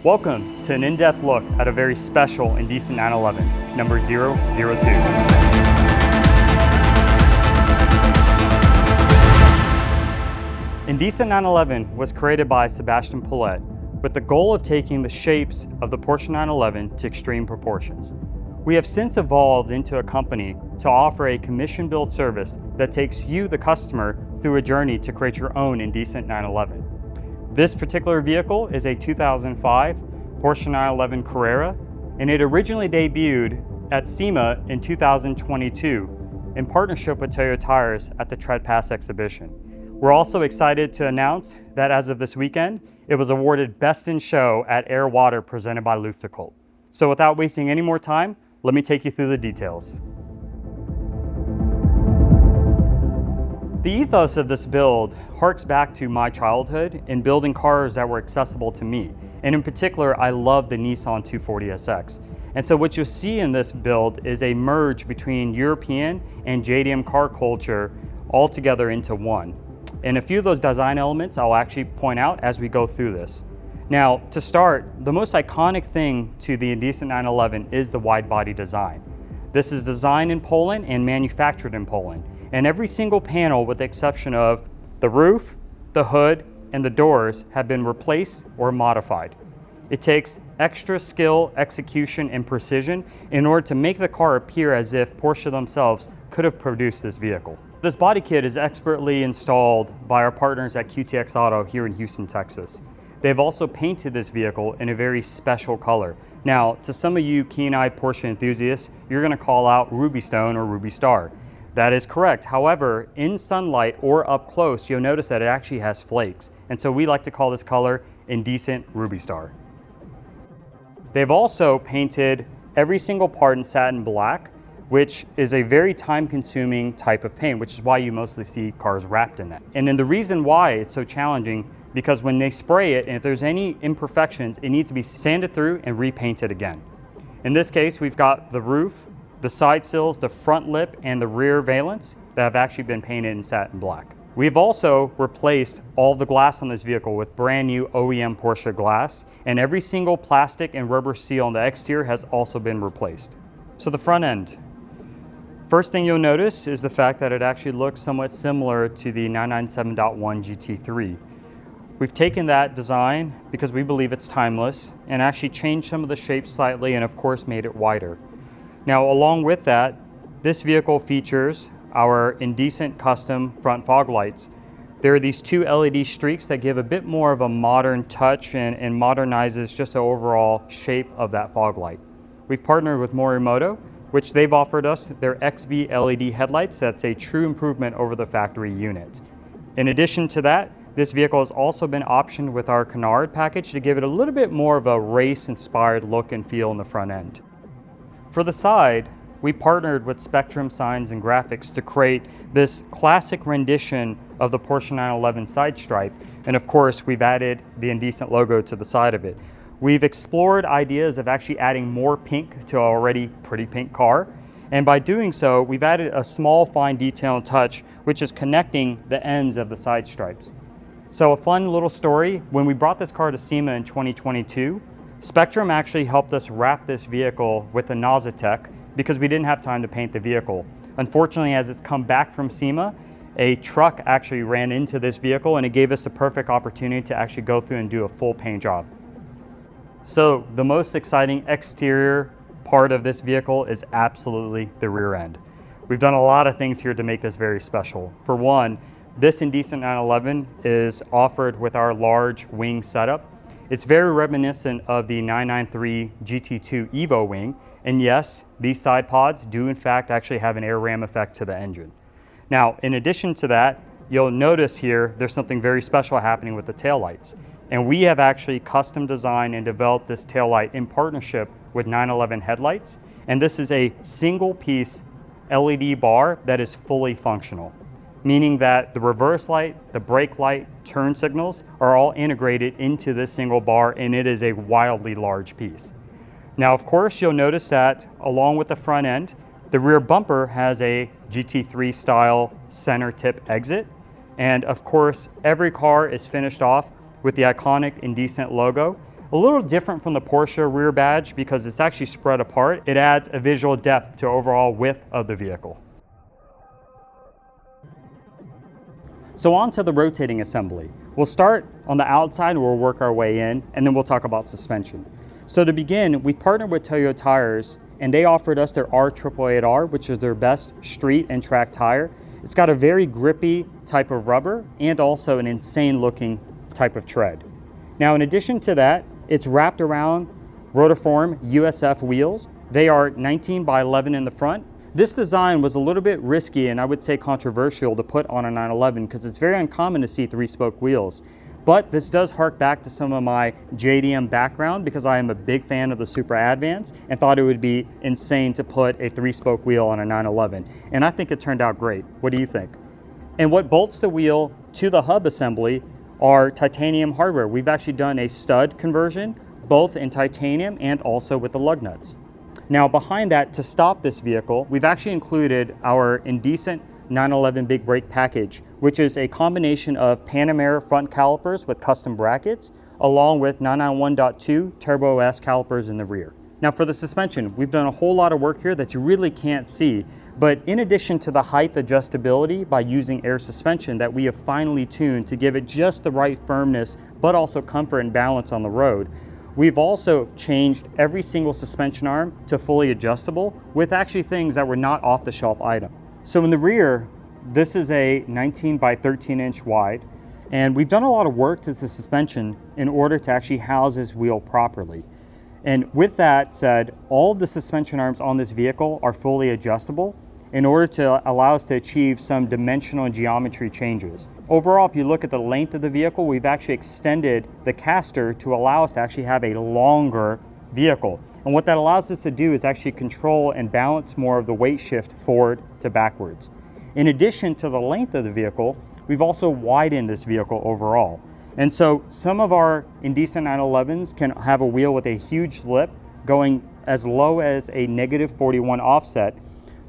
Welcome to an in-depth look at a very special Indecent 911, number 002. Indecent 911 was created by Sebastian Paulette with the goal of taking the shapes of the Porsche 911 to extreme proportions. We have since evolved into a company to offer a commission-built service that takes you, the customer, through a journey to create your own Indecent 911. This particular vehicle is a 2005 Porsche 911 Carrera, and it originally debuted at SEMA in 2022 in partnership with Toyo Tires at the Tread Pass exhibition. We're also excited to announce that as of this weekend, it was awarded Best in Show at Air Water presented by Luftgekühlt. So without wasting any more time, let me take you through the details. The ethos of this build harks back to my childhood in building cars that were accessible to me. And in particular, I love the Nissan 240SX. And so what you'll see in this build is a merge between European and JDM car culture all together into one. And a few of those design elements I'll actually point out as we go through this. Now, to start, the most iconic thing to the Indecent 911 is the wide body design. This is designed in Poland and manufactured in Poland. And every single panel, with the exception of the roof, the hood, and the doors, have been replaced or modified. It takes extra skill, execution, and precision in order to make the car appear as if Porsche themselves could have produced this vehicle. This body kit is expertly installed by our partners at QTX Auto here in Houston, Texas. They've also painted this vehicle in a very special color. Now, to some of you keen-eyed Porsche enthusiasts, you're going to call out Ruby Stone or Ruby Star. That is correct. However, in sunlight or up close, you'll notice that it actually has flakes. And so we like to call this color Indecent Ruby Star. They've also painted every single part in satin black, which is a very time-consuming type of paint, which is why you mostly see cars wrapped in that. And then the reason why it's so challenging, because when they spray it, and if there's any imperfections, it needs to be sanded through and repainted again. In this case, we've got the roof, the side sills, the front lip, and the rear valence that have actually been painted in satin black. We've also replaced all the glass on this vehicle with brand new OEM Porsche glass, and every single plastic and rubber seal on the exterior has also been replaced. So the front end. First thing you'll notice is the fact that it actually looks somewhat similar to the 997.1 GT3. We've taken that design because we believe it's timeless and actually changed some of the shapes slightly and of course made it wider. Now, along with that, this vehicle features our Indecent custom front fog lights. There are these two LED streaks that give a bit more of a modern touch and modernizes just the overall shape of that fog light. We've partnered with Morimoto, which they've offered us their XV LED headlights. That's a true improvement over the factory unit. In addition to that, this vehicle has also been optioned with our Canard package to give it a little bit more of a race-inspired look and feel in the front end. For the side, we partnered with Spectrum Signs and Graphics to create this classic rendition of the Porsche 911 side stripe. And of course, we've added the Indecent logo to the side of it. We've explored ideas of actually adding more pink to an already pretty pink car. And by doing so, we've added a small fine detail and touch, which is connecting the ends of the side stripes. So a fun little story, when we brought this car to SEMA in 2022, Spectrum actually helped us wrap this vehicle with a Nazatech because we didn't have time to paint the vehicle. Unfortunately, as it's come back from SEMA, a truck actually ran into this vehicle and it gave us a perfect opportunity to actually go through and do a full paint job. So the most exciting exterior part of this vehicle is absolutely the rear end. We've done a lot of things here to make this very special. For one, this Indecent 911 is offered with our large wing setup. It's very reminiscent of the 993 GT2 Evo wing. And yes, these side pods do in fact actually have an air ram effect to the engine. Now, in addition to that, you'll notice here there's something very special happening with the taillights. And we have actually custom designed and developed this taillight in partnership with 911 headlights. And this is a single piece LED bar that is fully functional, meaning that the reverse light, the brake light, turn signals are all integrated into this single bar, and it is a wildly large piece. Now, of course, you'll notice that along with the front end, the rear bumper has a GT3 style center tip exit. And of course, every car is finished off with the iconic Indecent logo. A little different from the Porsche rear badge because it's actually spread apart. It adds a visual depth to overall width of the vehicle. So on to the rotating assembly. We'll start on the outside and we'll work our way in, and then we'll talk about suspension. So to begin, we partnered with Toyo Tires, and they offered us their R888R, which is their best street and track tire. It's got a very grippy type of rubber and also an insane looking type of tread. Now, in addition to that, it's wrapped around rotiform USF wheels. They are 19 by 11 in the front. This design was a little bit risky and I would say controversial to put on a 911 because it's very uncommon to see 3-spoke wheels. But this does hark back to some of my JDM background because I am a big fan of the Supra Advance and thought it would be insane to put a 3-spoke wheel on a 911. And I think it turned out great. What do you think? And what bolts the wheel to the hub assembly are titanium hardware. We've actually done a stud conversion, both in titanium and also with the lug nuts. Now behind that, to stop this vehicle, we've actually included our Indecent 911 big brake package, which is a combination of Panamera front calipers with custom brackets, along with 991.2 Turbo S calipers in the rear. Now for the suspension, we've done a whole lot of work here that you really can't see, but in addition to the height adjustability by using air suspension that we have finely tuned to give it just the right firmness, but also comfort and balance on the road, we've also changed every single suspension arm to fully adjustable with actually things that were not off-the-shelf items. So in the rear, this is a 19 by 13 inch wide, and we've done a lot of work to the suspension in order to actually house this wheel properly. And with that said, all of the suspension arms on this vehicle are fully adjustable in order to allow us to achieve some dimensional and geometry changes. Overall, if you look at the length of the vehicle, we've actually extended the caster to allow us to actually have a longer vehicle. And what that allows us to do is actually control and balance more of the weight shift forward to backwards. In addition to the length of the vehicle, we've also widened this vehicle overall. And so some of our Indecent 911s can have a wheel with a huge lip going as low as a -41 offset.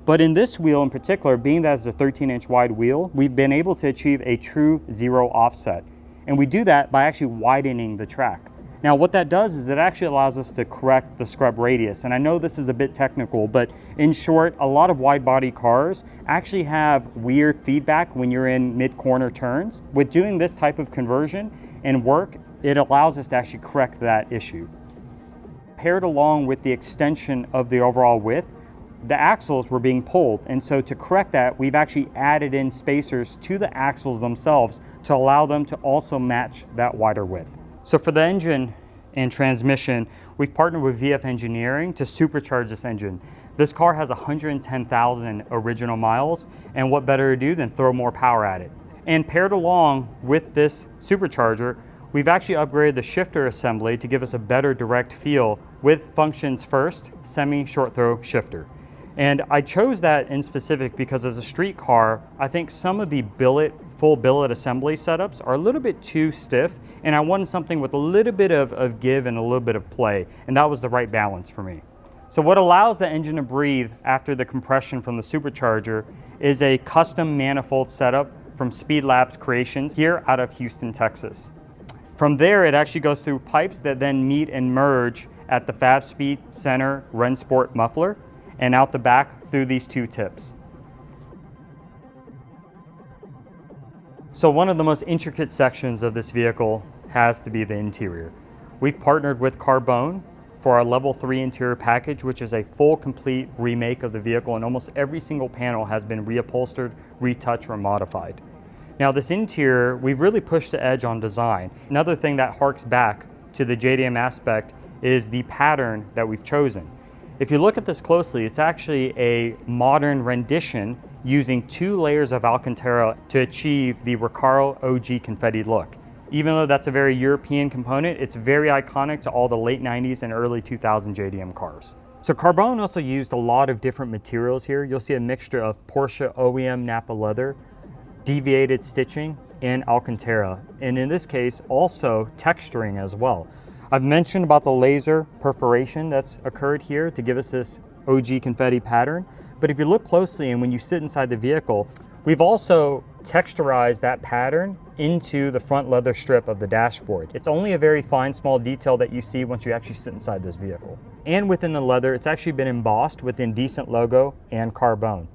But in this wheel in particular, being that it's a 13-inch wide wheel, we've been able to achieve a true 0 offset. And we do that by actually widening the track. Now what that does is it actually allows us to correct the scrub radius. And I know this is a bit technical, but in short, a lot of wide body cars actually have weird feedback when you're in mid-corner turns. With doing this type of conversion and work, it allows us to actually correct that issue. Paired along with the extension of the overall width, the axles were being pulled. And so to correct that, we've actually added in spacers to the axles themselves to allow them to also match that wider width. So for the engine and transmission, we've partnered with VF Engineering to supercharge this engine. This car has 110,000 original miles, and what better to do than throw more power at it. And paired along with this supercharger, we've actually upgraded the shifter assembly to give us a better direct feel with functions first, semi-short throw shifter. And I chose that in specific because as a street car, I think some of the full billet assembly setups are a little bit too stiff, and I wanted something with a little bit of give and a little bit of play, and that was the right balance for me. So what allows the engine to breathe after the compression from the supercharger is a custom manifold setup from Speed Labs Creations here out of Houston, Texas. From there, it actually goes through pipes that then meet and merge at the Fab Speed Center Rennsport muffler, and out the back through these two tips. So one of the most intricate sections of this vehicle has to be the interior. We've partnered with Carbone for our level 3 interior package, which is a full complete remake of the vehicle, and almost every single panel has been reupholstered, retouched, or modified. Now this interior, we've really pushed the edge on design. Another thing that harks back to the JDM aspect is the pattern that we've chosen. If you look at this closely, it's actually a modern rendition using 2 layers of Alcantara to achieve the Recaro OG confetti look. Even though that's a very European component, it's very iconic to all the late 90s and early 2000 JDM cars. So Carbone also used a lot of different materials here. You'll see a mixture of Porsche OEM Nappa leather, deviated stitching, and Alcantara. And in this case, also texturing as well. I've mentioned about the laser perforation that's occurred here to give us this OG confetti pattern. But if you look closely and when you sit inside the vehicle, we've also texturize that pattern into the front leather strip of the dashboard. It's only a very fine, small detail that you see once you actually sit inside this vehicle. And within the leather, it's actually been embossed with the Indecent logo and carbone.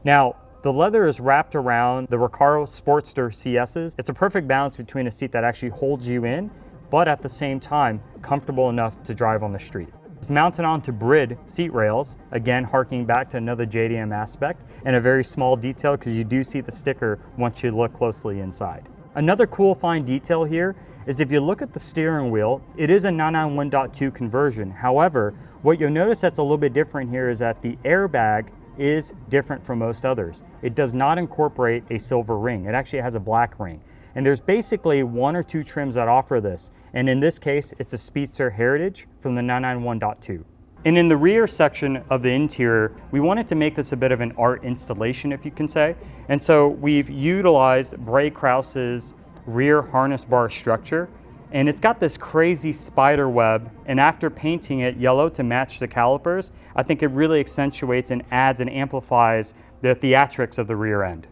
Now, the leather is wrapped around the Recaro Sportster CSs. It's a perfect balance between a seat that actually holds you in, but at the same time, comfortable enough to drive on the street. It's mounted onto Brid seat rails, again, harking back to another JDM aspect, and a very small detail because you do see the sticker once you look closely inside. Another cool fine detail here is if you look at the steering wheel, it is a 991.2 conversion. However, what you'll notice that's a little bit different here is that the airbag is different from most others. It does not incorporate a silver ring. It actually has a black ring. And there's basically 1 or 2 trims that offer this. And in this case, it's a Speedster Heritage from the 991.2. And in the rear section of the interior, we wanted to make this a bit of an art installation, if you can say. And so we've utilized Bray Krause's rear harness bar structure. And it's got this crazy spider web, and after painting it yellow to match the calipers, I think it really accentuates and adds and amplifies the theatrics of the rear end.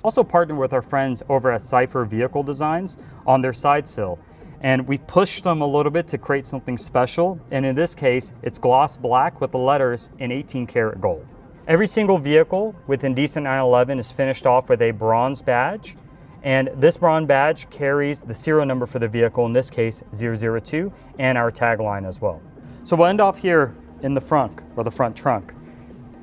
Also partnered with our friends over at Cypher Vehicle Designs on their side sill, and we've pushed them a little bit to create something special, and in this case, it's gloss black with the letters in 18 karat gold. Every single vehicle with Indecent 911 is finished off with a bronze badge, and this bronze badge carries the serial number for the vehicle, in this case 002, and our tagline as well. So we'll end off here in the front, or the front trunk.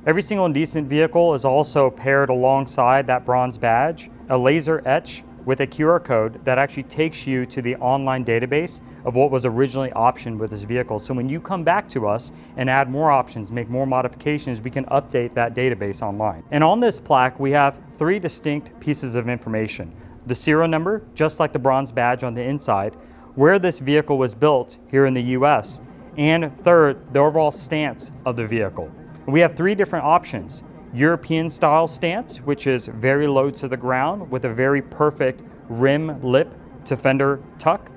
Every single Indecent vehicle is also paired alongside that bronze badge, a laser etch with a QR code that actually takes you to the online database of what was originally optioned with this vehicle. So when you come back to us and add more options, make more modifications, we can update that database online. And on this plaque, we have 3 distinct pieces of information. The serial number, just like the bronze badge on the inside, where this vehicle was built here in the US, and third, the overall stance of the vehicle. We have 3 different options. European style stance, which is very low to the ground with a very perfect rim lip to fender tuck.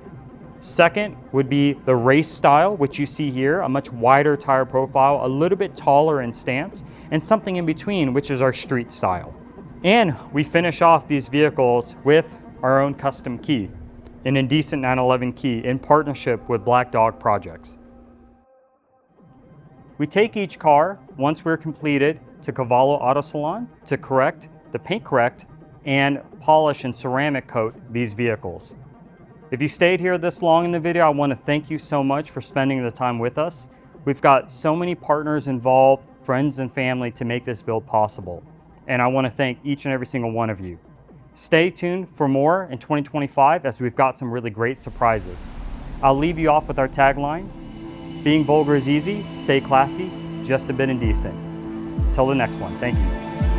Second would be the race style, which you see here, a much wider tire profile, a little bit taller in stance, and something in between, which is our street style. And we finish off these vehicles with our own custom key, an Indecent 911 key in partnership with Black Dog Projects. We take each car, once we're completed, to Cavallo Auto Salon to correct, the paint correct, and polish and ceramic coat these vehicles. If you stayed here this long in the video, I want to thank you so much for spending the time with us. We've got so many partners involved, friends and family, to make this build possible. And I want to thank each and every single one of you. Stay tuned for more in 2025 as we've got some really great surprises. I'll leave you off with our tagline: being vulgar is easy, stay classy, just a bit indecent. Till the next one, thank you.